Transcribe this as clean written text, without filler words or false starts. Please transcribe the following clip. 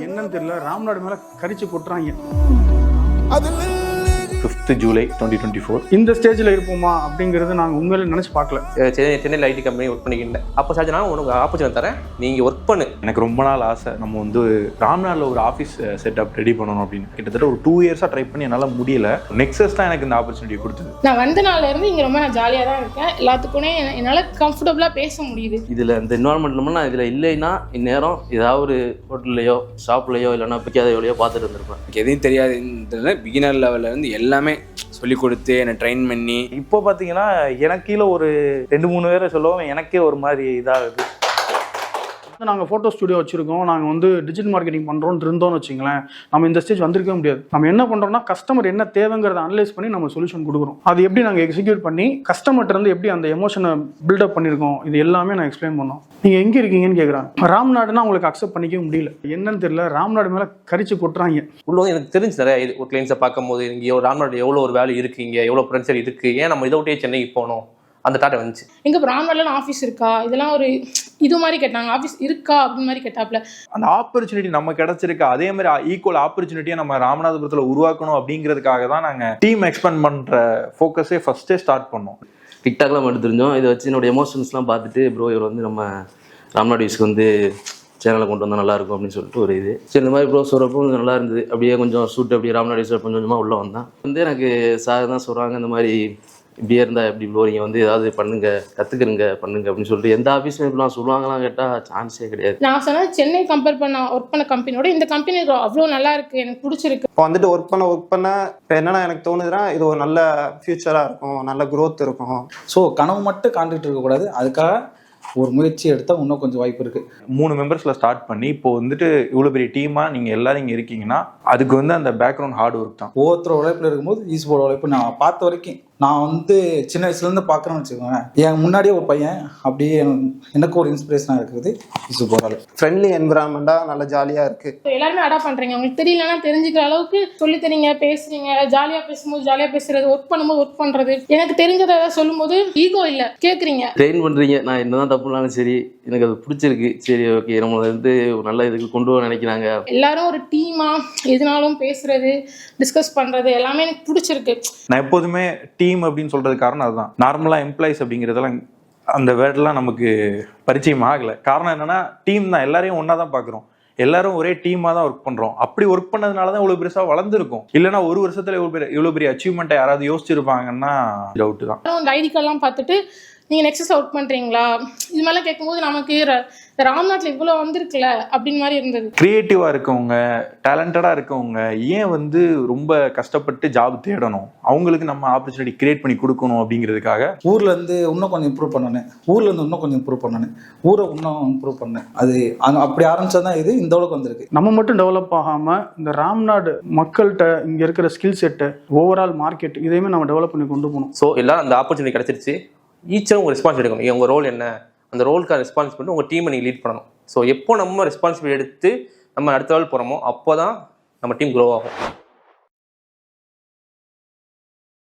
என்னன்னு தெரியல, ராம்நாடு மேல கரிச்சு கொட்டுறாங்க. 5th July 2024 இந்த ஸ்டேஜில் இருப்போமா அப்படிங்கிறது நாங்கள் உண்மையில நினச்சி பார்க்கல. சென்னையில் ஐடி கம்பெனி ஒர்க் பண்ணிக்கிட்டேன். அப்போ சார் நான் உனக்கு ஆப்பர்ச்சுனிட்டி தரேன், நீங்கள் ஒர்க் பண்ணு. எனக்கு ரொம்ப நாள் ஆசை, நம்ம வந்து ராம்நாடில் ஒரு ஆஃபீஸ் செட்டப் ரெடி பண்ணணும் அப்படின்னு. கிட்டத்தட்ட ஒரு 2 years ட்ரை பண்ணி என்னால் முடியல. நெக்ஸஸ் தான் எனக்கு இந்த ஆப்பர்ச்சுனிட்டி கொடுத்தது. நான் வந்த நாள்ல இருந்து இங்கே ரொம்ப நான் ஜாலியாக தான் இருக்கேன். எல்லாத்துக்குமே என்னால் கம்ஃபர்டபுளாக பேச முடியுது. இதில் இந்த என்வாரன்மெண்ட்ல நான் இதில் இல்லைன்னா இந்நேரம் ஏதாவது ஒரு ஹோட்டல்லையோ ஷாப்லையோ இல்லைன்னா பிக்காத எவ்வளையோ பார்த்துட்டு இருந்திருப்பேன். எதையும் தெரியாது, பிகினர் லெவலில் இருந்து எல்லாமே சொல்லி கொடுத்து என்னை ட்ரெயின் பண்ணி. இப்போ பார்த்தீங்கன்னா எனக்கு கீழே ஒரு 2-3 பேரை சொல்லுவோம், எனக்கே ஒரு மாதிரி இதாகுது. நாங்கள் ஃபோட்டோ ஸ்டுடியோ வச்சுருக்கோம், நாங்கள் வந்து டிஜிட்டல் மார்க்கெட்டிங் பண்ணுறோன்னு இருந்தோம்னு வச்சுங்களேன், நம்ம இந்த ஸ்டேஜ் வந்திருக்கவே முடியாது. நம்ம என்ன பண்ணுறோம்னா கஸ்டமர் என்ன தேவைங்கிறத அனலைஸ் பண்ணி நம்ம சொல்யூஷன் கொடுக்குறோம். அது எப்படி நாங்கள் எக்ஸிக்யூட் பண்ணி கஸ்டமர்கிட்ட இருந்து எப்படி அந்த எமோஷனை பில்டப் பண்ணியிருக்கோம், இது எல்லாமே நான் எக்ஸ்பிளைன் பண்ணோம். நீங்கள் எங்கே இருக்கீங்கன்னு கேட்குறாங்க. ராம்நாடுனா உங்களுக்கு அக்செப்ட் பண்ணிக்கவே முடியல. என்னன்னு தெரியல, ராம்நாடு மேலே கரிச்சு கொட்டுறாங்க. உள்ள வந்து எனக்கு தெரிஞ்சு நிறைய ஒரு கிளைண்ட்ஸை பார்க்கும் போது இங்கே ராம்நாடு எவ்வளோ ஒரு வேல்யூ இருக்குது, இங்கே எவ்வளோ பொட்டன்ஷியல் இருக்குது, ஏன் நம்ம இதை விட்டே சென்னைக்கு போகணும், அந்த தாட்டை வந்துச்சு. எங்க ராம்நாடுல ஆஃபீஸ் இருக்கா, இதெல்லாம் ஒரு இது மாதிரி கேட்டாங்க. ஆஃபீஸ் இருக்கா அப்படின்னு மாதிரி கேட்டாப்ல. அந்த ஆப்பர்ச்சுனிட்டி நம்ம கிடைச்சிருக்கு, அதே மாதிரி ஈக்குவல் ஆப்பர்ச்சுனிட்டியை நம்ம ராமநாதபுரத்தில் உருவாக்கணும் அப்படிங்கிறதுக்காக தான் நாங்கள் டீம் எக்ஸ்பேண்ட் பண்ணுற ஃபோக்கஸே ஃபர்ஸ்டே ஸ்டார்ட் பண்ணோம். டிக்டாக்லாம் எடுத்து தெரிஞ்சோம். இதை வச்சு என்னோட எமோஷன்ஸ்லாம் பார்த்துட்டு ப்ரோ இவர் வந்து நம்ம ராம்நாடு யூஸ்க்கு வந்து சேனலை கொண்டு வந்தால் நல்லாயிருக்கும் அப்படின்னு சொல்லிட்டு ஒரு இது. சரி, இந்த மாதிரி ப்ரோ சொல்கிறப்போ கொஞ்சம் நல்லா இருந்தது. அப்படியே கொஞ்சம் ஷூட் அப்படியே ராம்நாடு யூஸ் கொஞ்சம் கொஞ்சமாக உள்ளே வந்தான். வந்து எனக்கு சார் தான் சொல்கிறாங்க, இந்த மாதிரி இப்படியே இருந்தால் எப்படி ப்ரோ, நீங்கள் வந்து ஏதாவது பண்ணுங்க, கற்றுக்குறங்க பண்ணுங்க அப்படின்னு சொல்லிட்டு. எந்த ஆஃபீஸும் இப்படிலாம் சொல்லுவாங்கலாம் கேட்டால் சான்ஸே கிடையாது. நான் சொன்னேன் சென்னை கம்பேர் பண்ண ஒர்க் பண்ண கம்பெனியோட இந்த கம்பெனி அவ்வளோ நல்லா இருக்குது, எனக்கு பிடிச்சிருக்கு. இப்போ வந்துட்டு ஒர்க் பண்ண இப்போ என்னென்னா எனக்கு தோணுதுன்னா இது ஒரு நல்ல ஃபியூச்சராக இருக்கும், நல்ல க்ரோத் இருக்கும். ஸோ கனவு மட்டும் காண்டுகிட்டு இருக்கக்கூடாது, அதுக்காக ஒரு முயற்சி எடுத்தால் இன்னும் கொஞ்சம் வாய்ப்பு இருக்குது. 3 மெம்பர்ஸில் ஸ்டார்ட் பண்ணி இப்போ வந்துட்டு இவ்வளோ பெரிய டீமாக நீங்கள் எல்லாரும் இங்கே இருக்கீங்கன்னா அதுக்கு வந்து அந்த பேக்ரவுண்ட் ஹார்ட் ஒர்க் தான். ஒவ்வொருத்தர் உழைப்பில் இருக்கும்போது ஈஸ்போர்ட் உழைப்பு நான் பார்த்த வரைக்கும் நான் வந்து சின்ன வயசுலேருந்து பார்க்குறேன்னு வச்சுக்கோங்க. என் முன்னாடியே ஒரு பையன் அப்படியே எனக்கு ஒரு இன்ஸ்பிரேஷனாக இருக்குது. ஈஸ்போர்ட் ஃப்ரெண்ட்லி என்விரான்மெண்ட்டாக நல்ல ஜாலியாக இருக்குது. எல்லாருமே அடாப்ட் பண்ணுறீங்க. உங்களுக்கு தெரியலன்னா தெரிஞ்சுக்கிற அளவுக்கு சொல்லி தரீங்க, பேசுறீங்க. ஜாலியாக பேசும்போது ஜாலியாக பேசுறது, ஒர்க் பண்ணும்போது ஒர்க் பண்ணுறது. எனக்கு தெரிஞ்சதை சொல்லும் போது ஈகோ இல்லை, கேட்குறீங்க, ட்ரெயின் பண்ணுறீங்க. நான் என்னதான் தப்புனாலும் சரி, எனக்கு அது பிடிச்சிருக்கு. சரி, ஓகே, நம்மளை வந்து நல்ல இதுக்கு கொண்டு வர நினைக்கிறாங்க. எல்லாரும் ஒரு டீமாக எதுனாலும் பேசுறது, டிஸ்கஸ் பண்ணுறது எல்லாமே எனக்கு பிடிச்சிருக்கு. நான் எப்போதுமே டீம் அப்படின்னு சொல்றது காரணம் அதுதான். நார்மலா எம்ப்ளாயிஸ் அப்படிங்கிறதெல்லாம் அந்த வேர்டெல்லாம் நமக்கு பரிச்சயம் ஆகலை. காரணம் என்னன்னா டீம் தான், எல்லாரையும் ஒன்னா தான் பார்க்குறோம், எல்லாரும் ஒரே டீமாக தான் ஒர்க் பண்ணுறோம். அப்படி ஒர்க் பண்ணதுனால தான் இவ்வளோ பெருசாக வளர்ந்துருக்கும். இல்லைன்னா ஒரு வருஷத்துல இவ்வளோ பெரிய அச்சீவ்மெண்ட்டை யாராவது யோசிச்சிருப்பாங்கன்னா டவுட்டு தான். அந்த ஐடி கார்டெலாம் பார்த்துட்டு நீங்கள் நெக்ஸஸ் ஒர்க் பண்ணுறீங்களா இது மாதிரிலாம் கேட்கும்போது நமக்கு ராம்நாட்டில் இவ்வளோ வந்திருக்குல்ல அப்படின்னு மாதிரி இருந்தது. கிரியேட்டிவாக இருக்கவங்க, டேலண்டடாக இருக்கவங்க ஏன் வந்து ரொம்ப கஷ்டப்பட்டு ஜாப் தேடணும், அவங்களுக்கு நம்ம ஆப்பர்ச்சுனிட்டி கிரியேட் பண்ணி கொடுக்கணும் அப்படிங்கிறதுக்காக. ஊர்லேருந்து இன்னும் கொஞ்சம் இம்ப்ரூவ் பண்ணணும், ஊர்லேருந்து இன்னும் கொஞ்சம் இம்ப்ரூவ் பண்ணணும், ஊரை இன்னும் இம்ப்ரூவ் பண்ணேன். அது அப்படி ஆரம்பிச்சா தான் இது இந்த அளவுக்கு வந்திருக்கு. நம்ம மட்டும் டெவலப் ஆகாமல் இந்த ராம்நாடு மக்கள்கிட்ட இங்கே இருக்கிற ஸ்கில் செட்டு, ஓவரால் மார்க்கெட் இதையுமே நம்ம டெவலப் பண்ணி கொண்டு போகணும். ஸோ எல்லாரும் அந்த ஆப்பர்ச்சுனிட்டி கிடச்சிருச்சு. ஈச்சரும் உங்கள் ரெஸ்பான்ஸ் எடுக்கணும். உங்கள் ரோல் என்ன, அந்த ரோலுக்கான ரெஸ்பான்ஸ் பண்ணி உங்கள் டீமை நீங்கள் லீட் பண்ணணும். ஸோ எப்போ நம்ம ரெஸ்பான்சிபிலிட்டி எடுத்து நம்ம அடுத்த லெவல் போகிறோமோ அப்போ தான் நம்ம டீம் க்ரோ ஆகும்.